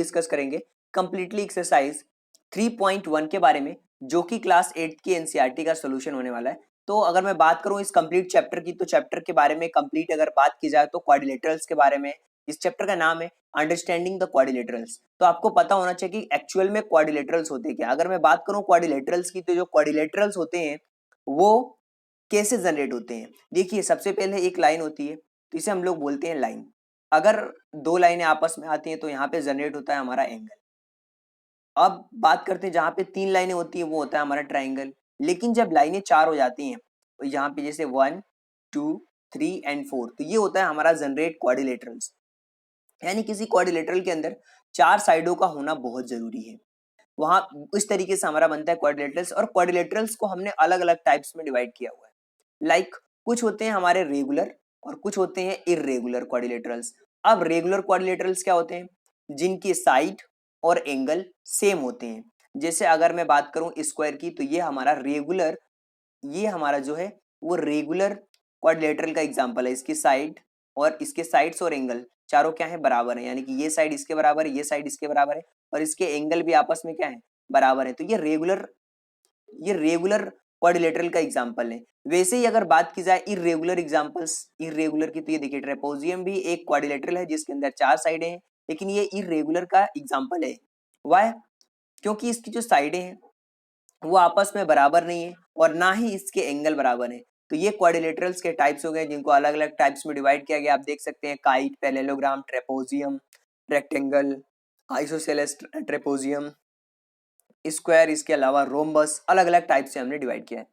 Discuss करेंगे completely exercise 3.1 के बारे में, जो कि क्लास 8 की एनसीईआरटी का सॉल्यूशन होने वाला है। तो अगर मैं बात करूं इस कंप्लीट चैप्टर की, तो चैप्टर के बारे में कंप्लीट अगर बात की जाए तो क्वाड्रिलेटरल्स के बारे में। इस चैप्टर का नाम है अंडरस्टैंडिंग द क्वाड्रिलेटरल्स। तो आपको पता होना चाहिए कि एक्चुअल में क्वाड्रिलेटरल्स होते क्या। अगर मैं बात करूं क्वाड्रिलेटरल्स की, तो जो क्वाड्रिलेटरल्स होते हैं वो कैसे जनरेट होते हैं। देखिए, सबसे पहले एक लाइन होती है, तो इसे हम लोग बोलते हैं लाइन। अगर दो लाइनें आपस में आती हैं तो यहाँ पे जनरेट होता है हमारा एंगल। अब बात करते हैं जहाँ पे तीन लाइनें होती है, वो होता है हमारा ट्राइंगल। लेकिन जब लाइनें चार हो जाती हैं, तो यहाँ पे जैसे 1 2 3 एंड 4, तो ये होता है हमारा जनरेट क्वाड्रिलेटरल्स। यानी किसी क्वाड्रिलेटरल के अंदर चार साइडों का होना बहुत जरूरी है। वहां इस तरीके से हमारा बनता है क्वाड्रिलेटरल्स। और क्वाड्रिलेटरल्स को हमने अलग अलग टाइप्स में डिवाइड किया हुआ है। लाइक कुछ होते हैं हमारे रेगुलर और कुछ होते हैं इररेगुलर क्वाड्रिलेटरल्स। अब रेगुलर क्वाड्रिलेटरल्स क्या होते हैं? जिनकी साइड और एंगल सेम होते हैं। जैसे अगर मैं बात करूं स्क्वायर की, तो ये हमारा रेगुलर, ये हमारा जो है वो रेगुलर क्वाड्रिलेटरल का एग्जांपल है। इसकी साइड और इसके साइड्स और एंगल चारों क्या है? बराबर है। यानी कि ये साइड इसके बराबर है, ये साइड इसके बराबर है, और इसके एंगल भी आपस में क्या है? बराबर है। तो ये रेगुलर क्वाड्रिलेटरल का एग्जांपल है। वैसे ही अगर बात की जाए इररेगुलर एग्जांपल्स, इररेगुलर की, तो ये देखिए ट्रेपेजियम भी एक क्वाड्रिलेटरल है जिसके अंदर चार साइडें हैं, लेकिन ये इररेगुलर का एग्जांपल है। व्हाई? क्योंकि इसकी जो साइडें हैं वो आपस में बराबर नहीं है और ना ही इसके एंगल बराबर है। तो ये क्वाड्रिलेटरल्स के टाइप्स हो गए, जिनको अलग अलग टाइप्स में डिवाइड किया गया। आप देख सकते हैं kite, parallelogram, trapezium, rectangle, isosceles trapezium, square, इसके अलावा रोम्बस, अलग अलग टाइप से हमने डिवाइड किया है।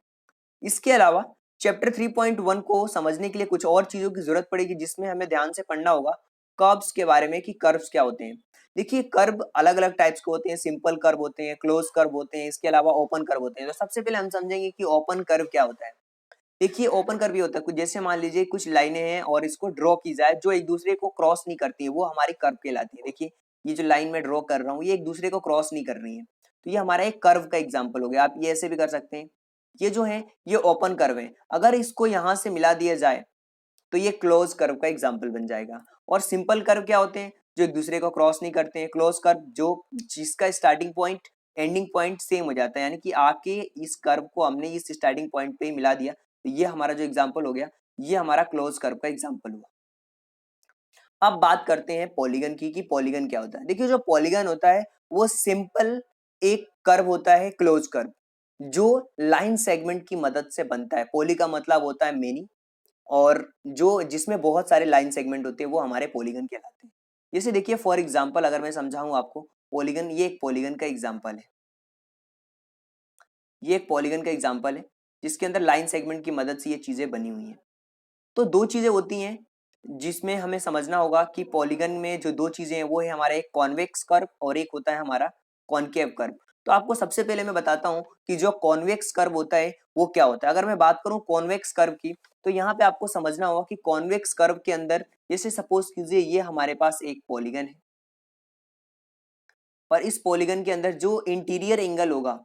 इसके अलावा चैप्टर 3.1 को समझने के लिए कुछ और चीजों की जरूरत पड़ेगी, जिसमें हमें ध्यान से पढ़ना होगा कर्व्स के बारे में कि कर्व्स क्या होते हैं। देखिए, कर्व अलग अलग टाइप्स के होते हैं। सिंपल कर्व होते हैं, क्लोज कर्व होते हैं, इसके अलावा ओपन कर्व होते हैं। तो सबसे पहले हम समझेंगे कि ओपन कर्व क्या होता है। देखिए, ओपन कर्व ये होता है कुछ जैसे मान लीजिए कुछ लाइनें हैं और इसको ड्रॉ की जाए जो एक दूसरे को क्रॉस नहीं करती है, वो हमारी कर्व कहलाती है। देखिए, ये जो लाइन में ड्रॉ कर रहा हूँ, ये एक दूसरे को क्रॉस नहीं कर रही है, तो ये हमारा एक कर्व का एग्जाम्पल हो गया। आप ये ऐसे भी कर सकते हैं, ये जो है ये ओपन कर्व है। अगर इसको यहां से मिला दिया जाए तो ये क्लोज कर्व का एग्जाम्पल बन जाएगा। और सिंपल कर्व क्या होते हैं? जो एक दूसरे को क्रॉस नहीं करते हैं। क्लोज कर्व जो जिसका starting point ending point same हो जाता है, यानी कि आके इस कर्व को हमने इस स्टार्टिंग पॉइंट पे ही मिला दिया, तो ये हमारा जो एग्जाम्पल हो गया, ये हमारा क्लोज कर्व का एग्जाम्पल हुआ। अब बात करते हैं पॉलीगन की कि पॉलीगन क्या होता है। देखिए, जो पॉलीगन होता है वो सिंपल एक कर्व होता है, क्लोज कर्व, जो लाइन सेगमेंट की मदद से बनता है। पॉली का मतलब होता है मेनी, और जो जिसमें बहुत सारे लाइन सेगमेंट होते हैं वो हमारे पॉलीगन कहलाते हैं। जैसे देखिए, फॉर एग्जांपल अगर मैं समझाऊं आपको, पॉलीगन, ये एक पॉलीगन का एग्जांपल है। ये एक पॉलीगन का एग्जांपल है जिसके अंदर लाइन सेगमेंट की मदद से ये चीजें बनी हुई हैं। तो दो चीजें होती हैं जिसमें हमें समझना होगा कि पॉलीगन में जो दो चीजें हैं वो है हमारा एक कॉन्वेक्स कर्व और एक होता है हमारा कॉनकेव कर्व। तो आपको सबसे पहले मैं बताता हूं कि जो कॉन्वेक्स कर्व होता है वो क्या होता है। अगर मैं बात करूं कॉन्वेक्स कर्व की, तो यहाँ पे आपको समझना होगा कि कॉन्वेक्स कर्व के अंदर, जैसे सपोज कीजिए ये हमारे पास एक पॉलीगन है, और इस पॉलीगन के अंदर जो इंटीरियर एंगल होगा,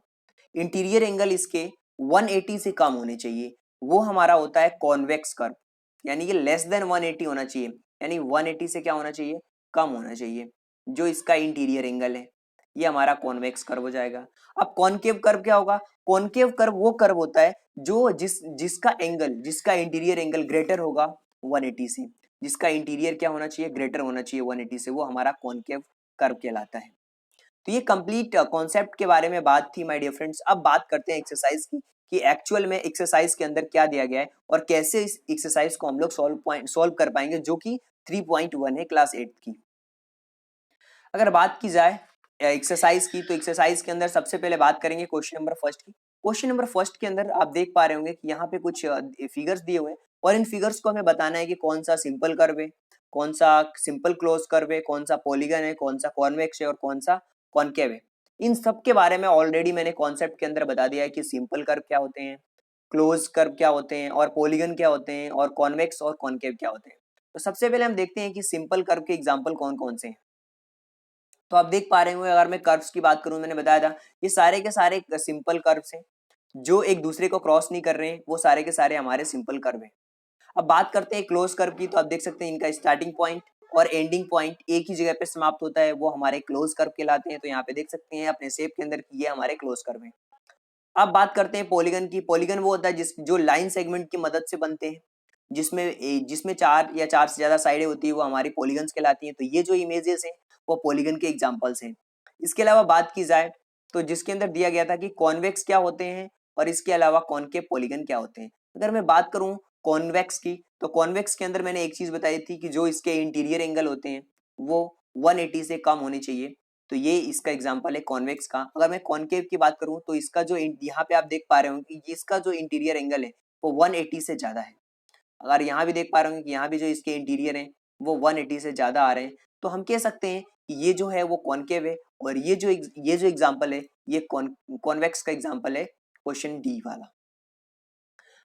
इंटीरियर एंगल इसके 180 से कम होने चाहिए, वो हमारा होता है कॉन्वेक्स कर्व। यानी कि लेस देन 180 होना चाहिए, यानी 180 से क्या होना चाहिए? कम होना चाहिए, जो इसका इंटीरियर एंगल है, ये हमारा कॉन्वेक्स कर्व हो जाएगा। अब कॉनकेव कर्व क्या होगा? कॉनकेव कर्व वो कर्व होता है जो जिसका इंटीरियर एंगल ग्रेटर होगा 180 से, जिसका इंटीरियर क्या होना चाहिए? ग्रेटर होना चाहिए 180 से, वो हमारा कॉनकेव कर्व कहलाता है। तो ये कंप्लीट कॉन्सेप्ट के बारे में बात थी माय डियर फ्रेंड्स। अब बात करते हैं एक्सरसाइज की कि एक्चुअल में एक्सरसाइज के अंदर क्या दिया गया है और कैसे इस एक्सरसाइज को हम लोग सॉल्व कर पाएंगे, जो कि 3.1 है क्लास 8 की। अगर बात की जाए एक्सरसाइज की, तो एक्सरसाइज के अंदर सबसे पहले बात करेंगे क्वेश्चन नंबर फर्स्ट की। क्वेश्चन नंबर फर्स्ट के अंदर आप देख पा रहे होंगे कि यहाँ पे कुछ फिगर्स दिए हुए हैं, और इन फिगर्स को हमें बताना है कि कौन सा सिंपल कर्व है, कौन सा सिंपल क्लोज कर्व है, कौन सा पॉलीगन है, कौन सा कॉन्वेक्स है और कौन सा कॉनकेव है। इन सब के बारे में ऑलरेडी मैंने कॉन्सेप्ट के अंदर बता दिया है कि सिंपल कर्व क्या होते हैं, क्लोज कर्व क्या होते हैं, और पॉलीगन क्या होते हैं, और कॉन्वेक्स और कॉनकेव क्या होते हैं। तो सबसे पहले हम देखते हैं कि सिंपल कर्व के एग्जाम्पल कौन कौन से हैं। तो आप देख पा रहे होंगे, अगर मैं कर्व्स की बात करूं, मैंने बताया था ये सारे के सारे सिंपल कर्व्स हैं जो एक दूसरे को क्रॉस नहीं कर रहे हैं, वो सारे के सारे हमारे सिंपल कर्व हैं। अब बात करते हैं क्लोज कर्व की, तो आप देख सकते हैं इनका स्टार्टिंग पॉइंट और एंडिंग पॉइंट एक ही जगह पे समाप्त होता है, वो हमारे क्लोज कर्व कहलाते हैं। तो यहाँ पे देख सकते हैं अपने शेप के अंदर ये हमारे क्लोज कर्व है। अब बात करते हैं पॉलीगन की। पॉलीगन वो होता है जिस जो लाइन सेगमेंट की मदद से बनते हैं, जिसमें चार या चार से ज्यादा साइडें होती है, वो हमारी पॉलीगन्स कहलाती हैं। तो ये जो इमेजेस हैं वो पॉलीगन के एग्जांपल्स हैं। इसके अलावा बात की जाए तो जिसके अंदर दिया गया था कि कॉन्वेक्स क्या होते हैं और इसके अलावा कॉनकेव पॉलीगन क्या होते हैं। अगर मैं बात करूं कॉन्वेक्स की, तो कॉन्वेक्स के अंदर मैंने एक चीज बताई थी कि जो इसके इंटीरियर एंगल होते हैं वो 180 से कम होने चाहिए। तो ये इसका एग्जांपल है कॉन्वेक्स का। अगर मैं कॉनकेव की बात करूं तो इसका जो यहाँ पे आप देख पा रहे हो कि इसका जो इंटीरियर एंगल है वो 180 से ज्यादा है। अगर यहाँ भी देख पा रहे हो कि यहाँ भी जो इसके इंटीरियर है वो 180 से ज्यादा आ रहे हैं, तो हम कह सकते हैं कि ये जो है वो कॉनकेव है। और ये जो एग्जांपल है ये कॉन्वेक्स का एग्जांपल है, क्वेश्चन डी वाला।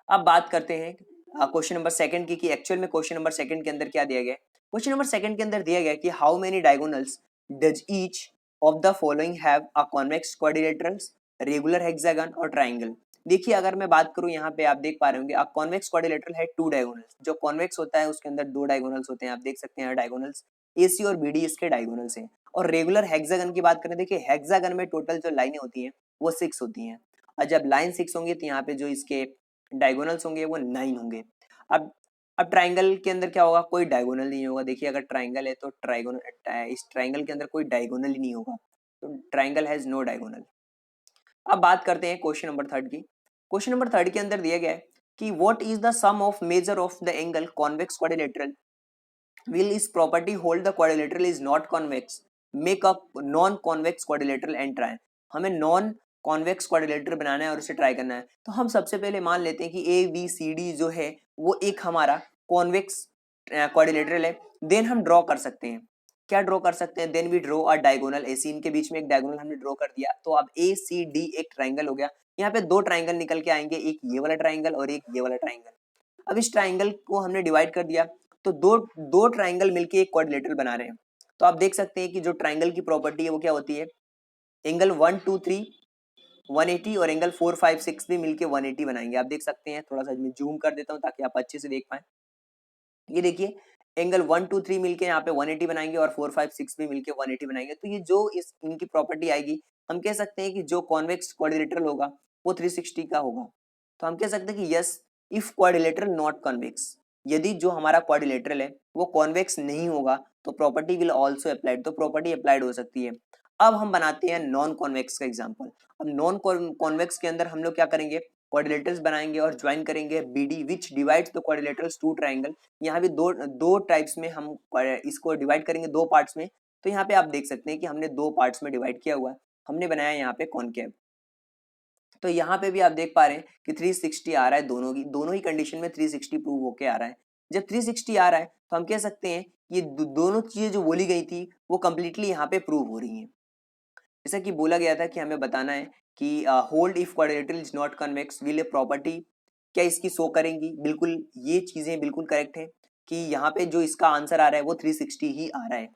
अब बात करते हैं क्वेश्चन नंबर सेकंड की, कि एक्चुअल में क्वेश्चन नंबर सेकंड के अंदर क्या दिया गया है। क्वेश्चन नंबर सेकंड के अंदर दिया गया कि how many diagonals does each of the following have a convex quadrilaterals, regular hexagon और ट्राइंगल। देखिए अगर मैं बात करूं यहाँ पे आप देख पा रहे होंगे अ कॉन्वेक्स क्वाड्रिलेटरल है 2 डायगोनल्स। जो कॉन्वेक्स होता है उसके अंदर 2 डायगोनल्स होते हैं, आप देख सकते हैं डायगोनल्स AC और BD इसके डायगोनल्स हैं। और रेगुलर हेक्सागन की बात करें, देखिए हेक्सागन में टोटल जो लाइनें होती हैं वो 6 होती हैं, और जब लाइन 6 होंगी तो यहाँ पे जो इसके डायगोनल्स होंगे वो 9 होंगे। अब अब ट्राइंगल के अंदर क्या होगा, कोई डायगोनल नहीं होगा। देखिए अगर ट्राइंगल है तो इस ट्राइंगल के अंदर कोई डायगोनल ही नहीं होगा, तो ट्राइंगल हैज नो डायगोनल। अब बात करते हैं क्वेश्चन नंबर थर्ड की। क्वेश्चन नंबर थर्ड के अंदर दिया गया है कि what is the sum of measure of the angle convex quadrilateral, will is property hold the quadrilateral is not convex, make a non convex quadrilateral and try। हमें non convex quadrilateral बनाना है और उसे ट्राई करना है। तो हम सबसे पहले मान लेते हैं कि ABCD जो है वो एक हमारा कॉन्वेक्स क्वाड्रिलेटरल है। देन हम ड्रॉ कर सकते हैं, क्या ड्रॉ कर सकते हैं, then we draw a diagonal AC, इनके बीच में एक डायगोनल हमने ड्रॉ कर दिया। तो अब ACD एक ट्राइंगल हो गया। यहाँ पे 2 ट्राइंगल निकल के आएंगे, एक ये वाला ट्राइंगल और एक ये वाला ट्राइंगल। अब इस ट्राइंगल को हमने डिवाइड कर दिया, तो दो ट्राइंगल मिलके एक क्वाड्रिलेटरल बना रहे हैं। तो आप देख सकते हैं कि जो ट्राइंगल की प्रॉपर्टी है वो क्या होती है, एंगल 1 2 3 180 और एंगल 4 5 6 भी मिलके 180 बनाएंगे। आप देख सकते हैं, थोड़ा सा मैं जूम कर देता हूं ताकि आप अच्छे से देख पाए। ये देखिए एंगल 1 2 3 मिलके यहाँ पे 180 बनाएंगे और 4 5 6 भी मिलके 180 बनाएंगे। तो ये जो इस इनकी प्रॉपर्टी आएगी, हम कह सकते हैं कि जो कॉन्वेक्स क्वाड्रिलेटरल होगा वो 360 का होगा। तो हम कह सकते हैं कि yes if quadrilateral not convex, यदि जो हमारा क्वाड्रिलेटरल है वो कॉन्वेक्स नहीं होगा तो प्रॉपर्टी विल आल्सो अप्लाइड, तो प्रॉपर्टी अप्लाइड हो सकती है। अब हम बनाते हैं नॉन कॉन्वेक्स का एग्जांपल। अब नॉन कॉन्वेक्स के अंदर हम लोग क्या करेंगे, क्वाड्रिलेटरल्स बनाएंगे और ज्वाइन करेंगे BD which divides the quadrilaterals two triangle. यहाँ भी दो टाइप्स में हम इसको डिवाइड करेंगे, 2 पार्ट्स में। तो यहाँ पे आप देख सकते हैं कि हमने 2 पार्ट्स में डिवाइड किया हुआ है, हमने बनाया यहाँ पे कॉनकेव। तो यहाँ पे भी आप देख पा रहे हैं कि 360 आ रहा है, दोनों ही कंडीशन में 360 प्रूव होके आ रहा है। जब 360 आ रहा है तो हम कह सकते हैं ये दोनों चीजें जो बोली गई थी वो कंप्लीटली यहाँ पे प्रूव हो रही हैं। जैसा कि बोला गया था कि हमें बताना है कि hold if quadrilateral is not convex will a property, क्या इसकी शो करेंगी। बिल्कुल ये चीजें बिल्कुल करेक्ट है कि यहाँ पे जो इसका आंसर आ रहा है वो 360 ही आ रहा है।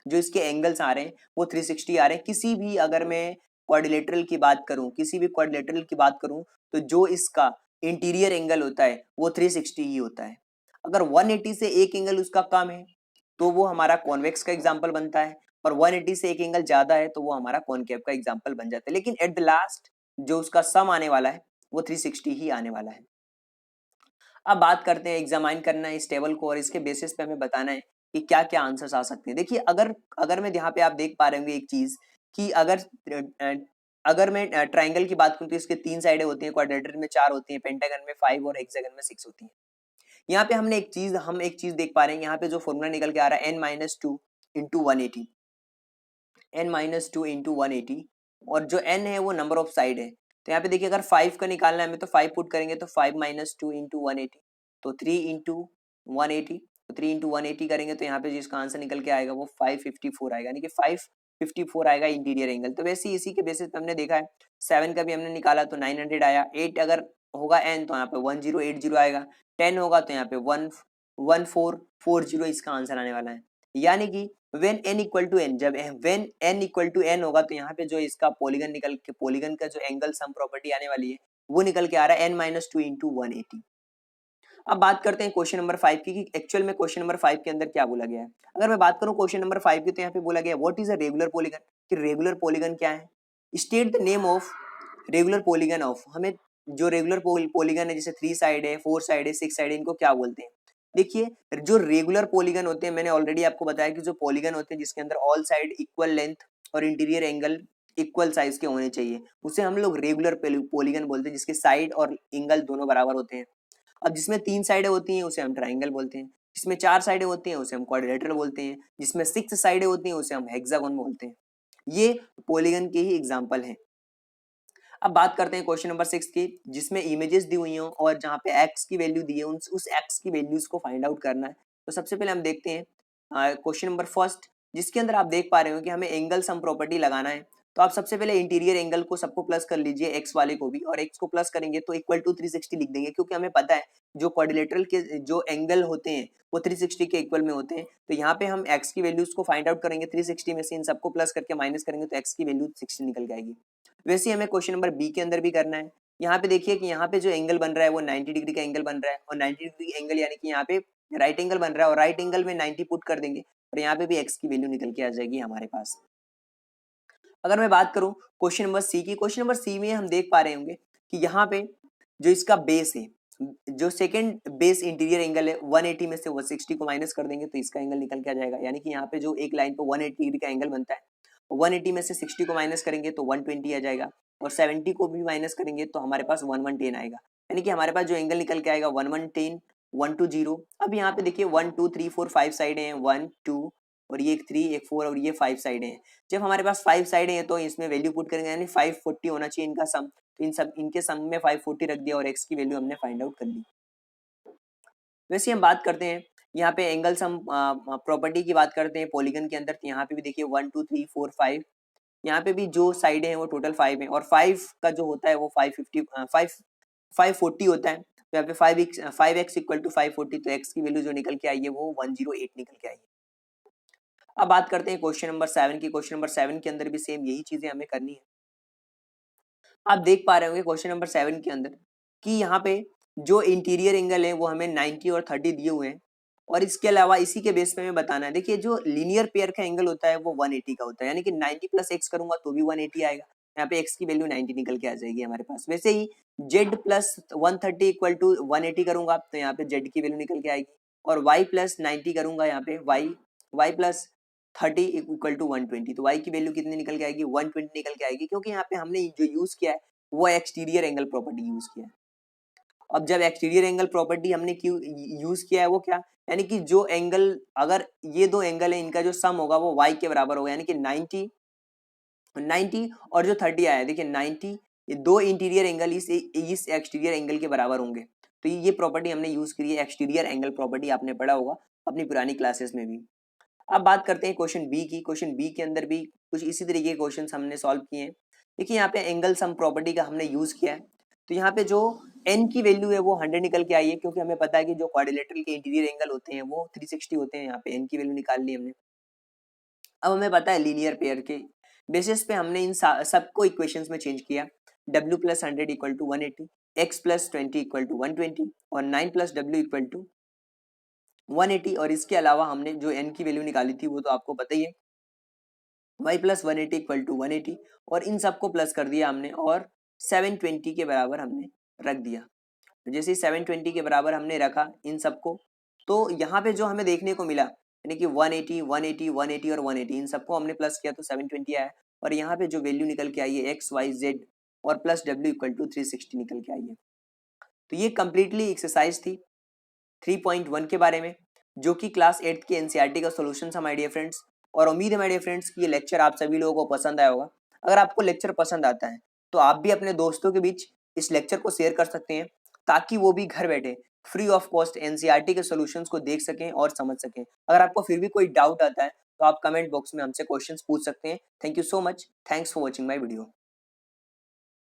जो इसके एंगल्स आ रहे हैं वो 360 आ रहे हैं। किसी भी अगर मैं क्वाड्रिलेटरल की बात करूं, किसी भी क्वाड्रिलेटरल की बात करूं तो जो इसका इंटीरियर एंगल होता है वो 360 ही होता है। अगर 180 से एक एंगल उसका कम है तो वो हमारा कॉन्वेक्स का एग्जाम्पल बनता है, और 180 से एक एंगल ज्यादा है तो वो हमारा कॉनकेव का एग्जाम्पल बन जाता है। लेकिन एट द लास्ट जो उसका सम आने वाला है वो 360 ही आने वाला है। अब बात करते हैं, एग्जामाइन करना है इस टेबल को और इसके बेसिस पे हमें बताना है कि क्या क्या आंसर्स आ सकते हैं। देखिए अगर मैं यहाँ पे आप देख पा रहे होंगे एक चीज कि अगर मैं ट्राइंगल की बात करूं तो इसके 3 साइडें होती हैं, क्वाड्रेटर में 4 होती हैं, पेंटागन में 5 और हेक्सागन में 6 होती हैं। यहाँ पे हम एक चीज देख पा रहे हैं, यहाँ पे जो फॉर्मूला निकल के आ रहा है n-2 इंटू 180, n-2 इंटू 180, और जो n है वो नंबर ऑफ साइड है। तो यहाँ पे देखिए अगर 5 का निकालना है हमें तो 5 पुट करेंगे तो 5-2 इंटू 180, तो 3 इंटू 180, तो 3 इंटू 180 करेंगे तो यहाँ पे जिसका आंसर निकल के आएगा वो 554 आएगा, यानी कि 554 आएगा इंटीरियर एंगल। तो वैसे इसी के बेसिस पे हमने देखा है 7 का भी हमने निकाला तो 900 आया, 8 अगर होगा n तो यहाँ पे 1080 आएगा, 10 होगा तो यहाँ पे 1440 इसका आंसर आने वाला है। यानी कि when n equal to n, जब when n equal to n होगा तो यहाँ पे जो इसका पॉलीगन का जो एंगल सम प्रॉपर्टी आने वाली है वो निकल के आ रहा है n-2 इंटू 180। अब बात करते हैं क्वेश्चन नंबर 5 की कि एक्चुअल में क्वेश्चन नंबर 5 के अंदर क्या बोला गया है। अगर मैं बात करूं क्वेश्चन नंबर 5 की, तो यहाँ पे बोला गया what is a regular polygon, कि रेगुलर पॉलीगन क्या है। State the name of regular polygon of, हमें जो रेगुलर पॉलीगन है जैसे 3 साइड है, 4 साइड है, 6 साइड है, इनको क्या बोलते हैं। देखिए जो रेगुलर पॉलीगन होते हैं, मैंने ऑलरेडी आपको बताया कि जो पॉलीगन होते हैं जिसके अंदर ऑल साइड इक्वल लेंथ और इंटीरियर एंगल इक्वल साइज के होने चाहिए, उसे हम लोग रेगुलर पॉलीगन बोलते हैं, जिसके साइड और एंगल दोनों बराबर होते हैं। अब जिसमें 3 साइडें होती हैं उसे हम ट्राइंगल बोलते हैं, जिसमें 4 साइडें होती हैं उसे हम क्वाड्रिलेटरल बोलते हैं, जिसमें 6 साइडें होती हैं उसे हम हेक्सागोन बोलते हैं। ये पॉलीगन के ही एग्जांपल हैं। अब बात करते हैं क्वेश्चन नंबर 6 की, जिसमें इमेजेस दी हुई हो और जहां पे एक्स की वैल्यू दी है, उस एक्स की वैल्यूज को फाइंड आउट करना है। तो सबसे पहले हम देखते हैं क्वेश्चन नंबर फर्स्ट, जिसके अंदर आप देख पा रहे हो कि हमें एंगल सम प्रॉपर्टी लगाना है। तो आप सबसे पहले इंटीरियर एंगल को सबको प्लस कर लीजिए, एक्स वाले को भी, और एक्स को प्लस करेंगे तो इक्वल टू 360 लिख देंगे, क्योंकि हमें पता है जो क्वाड्रिलेटरल के जो एंगल होते हैं वो 360 के इक्वल में होते हैं। तो यहाँ पे हम एक्स की वैल्यूज को फाइंड आउट करेंगे, 360 में से इन सबको प्लस करके माइनस करेंगे तो एक्स की वैल्यू 60 निकल जाएगी। वैसे ही हमें क्वेश्चन नंबर बी के अंदर भी करना है। यहाँ पे देखिए कि यहाँ पे जो एंगल बन रहा है वो 90 डिग्री का एंगल बन रहा है, और 90 डिग्री एंगल यानी कि यहाँ पे राइट एंगल बन रहा है, और राइट एंगल में 90 पुट कर देंगे और यहाँ पे भी एक्स की वैल्यू निकल के आ जाएगी हमारे पास। अगर मैं बात करूं क्वेश्चन नंबर सी की, क्वेश्चन नंबर सी में हम देख पा रहे होंगे कि यहाँ पे जो इसका बेस है, जो सेकंड बेस इंटीरियर एंगल है 180 में से 160 को माइनस कर देंगे तो इसका एंगल निकल के आ जाएगा। यानी कि यहाँ पे जो एक लाइन पे 180 डिग्री का एंगल बनता है, 180 में से 60 को माइनस करेंगे तो 120 आ जाएगा, और 70 को भी माइनस करेंगे तो हमारे पास 1110 आएगा। यानी कि हमारे पास जो एंगल निकल के आएगा 1110, 120। अब यहाँ पे देखिए 1 2 3 4 5 साइड है, 1 2 और ये एक 3 एक 4 और ये 5 साइडें हैं। जब हमारे पास 5 साइडें हैं तो इसमें वैल्यू पुट करेंगे, यानी 540 होना चाहिए इनका सम। तो इनके सम में 540 रख दिया और x की वैल्यू हमने फाइंड आउट कर ली। वैसे हम बात करते हैं यहाँ पे एंगल सम प्रॉपर्टी की बात करते हैं पॉलीगन के अंदर। तो यहाँ पे भी देखिए 1 2 3 4 5, यहाँ पे भी जो साइडें हैं वो टोटल 5 है, और 5 का जो होता है वो 540 होता है। तो यहाँ पे 5x इक्वल टू 540, तो x की वैल्यू जो निकल के आई है वो 108 निकल के आई है। अब बात करते हैं क्वेश्चन नंबर 7 की। क्वेश्चन नंबर 7 के अंदर भी सेम यही चीजें हमें करनी है। आप देख पा रहे होंगे क्वेश्चन नंबर 7 के अंदर कि यहाँ पे जो इंटीरियर एंगल है वो हमें 90 और 30 दिए हुए हैं, और इसके अलावा इसी के बेस पे हमें बताना है। देखिए जो लीनियर पेयर का एंगल होता है वो 180 का होता है, यानी कि 90 प्लस एक्स करूंगा तो भी 180 आएगा। यहाँ पे x की वैल्यू 90 निकल के आ जाएगी हमारे पास। वैसे ही z प्लस 130 इक्वल टू 180 करूंगा तो यहाँ पे z की वैल्यू निकल के आएगी, और y प्लस 90 करूंगा यहाँ पे y प्लस 30 इक्वल टू 120, तो y की वैल्यू कितनी निकल के आएगी 120 निकल के आएगी, क्योंकि यहाँ पे हमने जो यूज किया है वो एक्सटीरियर एंगल प्रॉपर्टी यूज किया है। अब जब एक्सटीरियर एंगल प्रॉपर्टी हमने क्यों यूज किया है वो क्या, यानी कि जो एंगल, अगर ये दो एंगल है इनका जो सम होगा वो y के बराबर होगा, यानी कि 90 और जो 30 आया है, देखिए 90, ये दो इंटीरियर एंगल इस एक्सटीरियर एंगल के बराबर होंगे। तो ये प्रॉपर्टी हमने यूज करी है, एक्सटीरियर एंगल प्रॉपर्टी, आपने पढ़ा होगा अपनी पुरानी क्लासेस में भी। अब बात करते हैं क्वेश्चन बी की। क्वेश्चन बी के अंदर भी कुछ इसी तरीके के क्वेश्चंस हमने सॉल्व किए हैं। देखिए यहाँ पे एंगल सम प्रॉपर्टी का हमने यूज किया है। तो यहाँ पे जो n की वैल्यू है वो 100 निकल के आई है, क्योंकि हमें पता है कि जो क्वाड्रिलेटरल के इंटीरियर एंगल होते हैं वो 360 होते हैं। यहाँ पे n की वैल्यू निकाल ली हमने। अब हमें पता है लीनियर पेयर के बेसिस पे हमने इन सबको इक्वेशंस में चेंज किया। w plus 100 equal to 180, x plus 20 equal to 120 और 9 प्लस w इक्वल टू 180, और इसके अलावा हमने जो n की वैल्यू निकाली थी वो तो आपको पता ही है, y प्लस 180 इक्वल टू 180, और इन सबको प्लस कर दिया हमने और 720 के बराबर हमने रख दिया। जैसे 720 के बराबर हमने रखा इन सबको, तो यहाँ पे जो हमें देखने को मिला यानी कि 180, 180, 180 और 180, इन सबको हमने प्लस किया तो 720 आया, और यहाँ पे जो वैल्यू निकल के आई है x y z और प्लस w इक्वल टू 360 निकल के आई है। तो ये कंप्लीटली एक्सरसाइज थी 3.1 के बारे में, जो कि क्लास 8 के एनसीईआरटी का सॉल्यूशन था माय डियर फ्रेंड्स। और उम्मीद है माय डियर फ्रेंड्स कि ये लेक्चर आप सभी लोगों को पसंद आया होगा। अगर आपको लेक्चर पसंद आता है तो आप भी अपने दोस्तों के बीच इस लेक्चर को शेयर कर सकते हैं, ताकि वो भी घर बैठे फ्री ऑफ कॉस्ट एनसीईआरटी के सॉल्यूशंस को देख सकें और समझ सकें। अगर आपको फिर भी कोई डाउट आता है तो आप कमेंट बॉक्स में हमसे क्वेश्चंस पूछ सकते हैं। Thank you so much, thanks for watching my video.